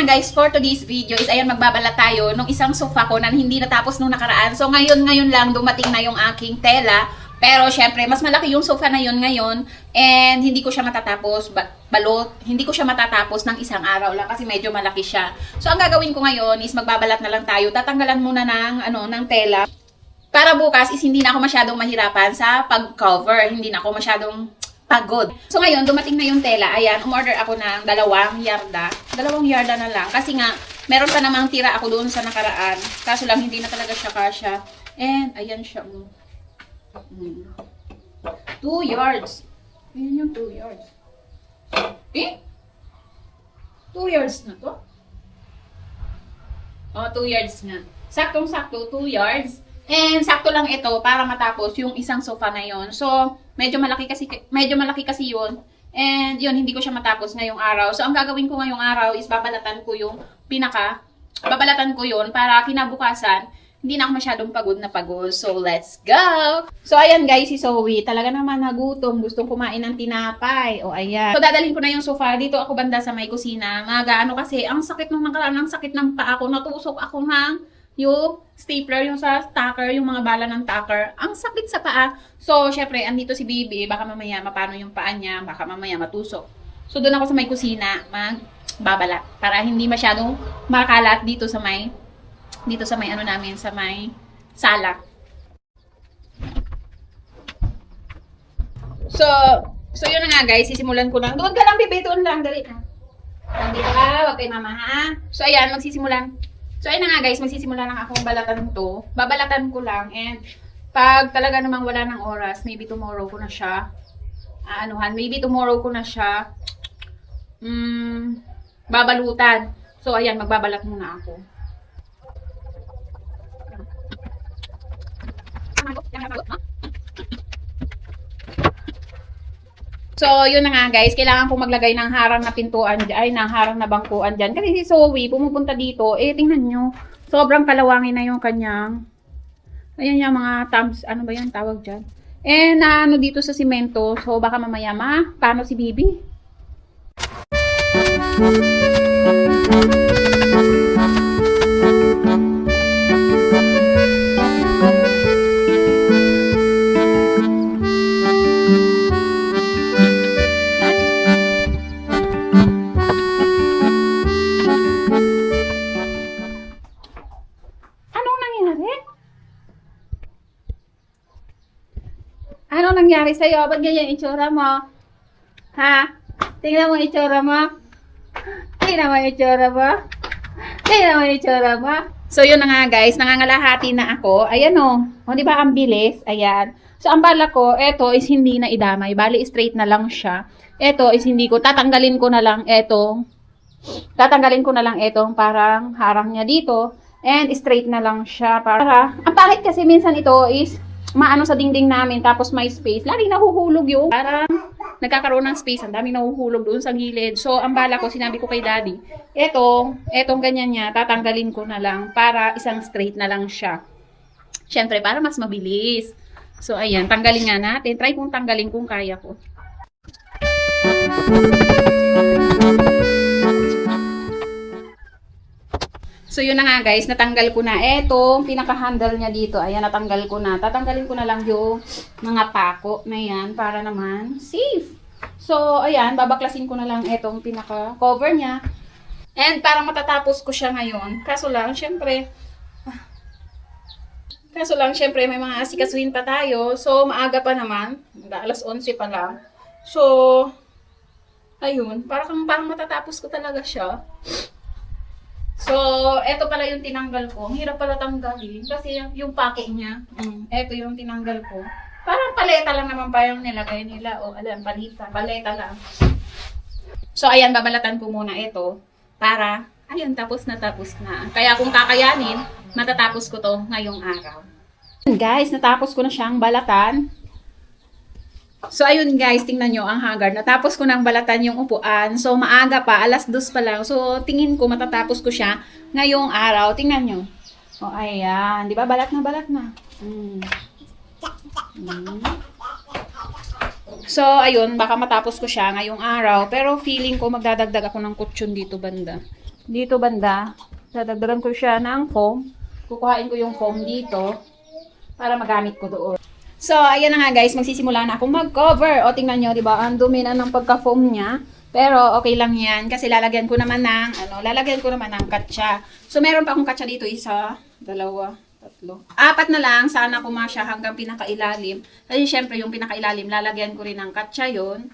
nga guys, for today's video is ayan magbabalat tayo nung isang sofa ko na hindi natapos nung nakaraan. So ngayon lang dumating na yung aking tela. Pero syempre, mas malaki yung sofa na yun ngayon and hindi ko siya matatapos hindi ko siya matatapos ng isang araw lang kasi medyo malaki siya. So ang gagawin ko ngayon is magbabalat na lang tayo. Tatanggalan muna ng tela. Para bukas is hindi na ako masyadong mahirapan sa pag-cover. Hindi na ako masyadong pagod. So ngayon, dumating na yung tela. Ayan, umorder ako ng 2 yarda. 2 yarda na lang. Kasi nga, meron pa namang tira ako doon sa nakaraan. Kaso lang, hindi na talaga siya kasya. And, ayan siya. 2 yards. Ayan yung 2 yards. Eh? 2 yards na to? Oh, 2 yards nga. Saktong-sakto, 2 yards. And sakto lang ito para matapos yung isang sofa na yon. So, medyo malaki kasi yun. And yun, hindi ko siya matapos ngayong araw. So, ang gagawin ko ngayong araw is babalatan ko yun para kinabukasan, hindi na ako masyadong pagod. So, let's go! So, ayan guys, si Zoe, talaga naman nagutom. Gustong kumain ng tinapay. O, ayan. So, dadalhin ko na yung sofa. Dito ako banda sa may kusina. Magaano kasi, ang sakit nung nakaraan, ang sakit ng paa ko. Natusok ako ng yung stapler, yung sa tacker, yung mga bala ng tacker. Ang sakit sa paa. So, syempre, andito si Bibi. Baka mamaya mapano yung paa niya. Baka mamaya matusok. So, doon ako sa may kusina magbabalat. Para hindi masyadong makalat dito sa may ano namin, sa may sala. So yun na nga guys, sisimulan ko lang. Doon ka lang, Bibi. Doon lang, dali na. Dito ka, wag kay mama ha. So, ayan, magsisimulan. So, ayun na nga guys, magsisimulan lang akong balatan to. Babalatan ko lang and pag talaga namang wala ng oras, maybe tomorrow ko na siya babalutan. So, ayan, magbabalat muna ako. So, yun na nga guys, kailangan kong maglagay ng harang na pintuan dyan, ng harang na bangkuan dyan. Kasi si Zoe, pumupunta dito, tingnan nyo, sobrang kalawangin na yung kanyang, ayan yung mga thumbs, ano ba yan, tawag dyan. Ano dito sa simento, so baka mamaya paano si Bibi? Ano nangyari sa'yo? Ba't ganyan itsura mo? Ha? Tingnan mo itsura mo? Tingnan mo itsura mo? Tingnan mo itsura mo? So, yun na nga guys. Nangangalahati na ako. Ayan o. O, di ba ang bilis? Ayan. So, ang bala ko, eto is hindi na idamay. Bali, straight na lang siya. Eto is hindi ko. Tatanggalin ko na lang etong parang harang niya dito. And straight na lang siya. Para, ang pangit kasi minsan ito is maano sa dingding namin, tapos may space. Lagi nahuhulog yung, parang nagkakaroon ng space. Ang daming nahuhulog doon sa gilid. So, ang bala ko, sinabi ko kay daddy, etong ganyan niya, tatanggalin ko na lang para isang straight na lang siya. Siyempre, para mas mabilis. So, ayan, tanggalin nga natin. Try kong tanggalin kung kaya ko. So, yun na nga guys, natanggal ko na. Etong pinaka-handle niya dito. Ayan, natanggal ko na. Tatanggalin ko na lang yung mga pako na yan para naman safe. So, ayan, babaklasin ko na lang etong pinaka-cover niya. And para matatapos ko siya ngayon. Kaso lang, syempre, may mga asikasuhin pa tayo. So, maaga pa naman. 11:00 pa lang. So, ayun, parang matatapos ko talaga siya. So, eto pala yung tinanggal ko. Ang hirap pala tanggalin kasi yung pake niya. Eto yung tinanggal ko. Parang paleta lang naman pa yung nilagay nila. O, alam, paleta lang. So, ayan, babalatan ko muna ito para, ayun, tapos na. Kaya kung kakayanin, matatapos ko to ngayong araw. Guys, natapos ko na siyang balatan. So, ayun guys, tingnan nyo ang haggard. Natapos ko nang balatan yung upuan. So, maaga pa, 2:00 pa lang. So, tingin ko matatapos ko siya ngayong araw. Tingnan nyo. O, ayan. Di ba? Balat na. So, ayun. Baka matapos ko siya ngayong araw. Pero feeling ko magdadagdag ako ng kutsyon dito banda. dito banda. Dadagdagan ko siya ng foam. Kukuhain ko yung foam dito para magamit ko doon. So, ayan na nga guys, magsisimula na akong mag-cover. O, tingnan nyo, di ba? Ang dumi na ng pagka-foam niya. Pero, okay lang yan. Kasi lalagyan ko naman ng katsa. So, meron pa akong katsa dito. 1, 2, 3, 4 na lang. Sana kumasya hanggang pinakailalim. Kasi, syempre, yung pinakailalim, lalagyan ko rin ng katsa yun.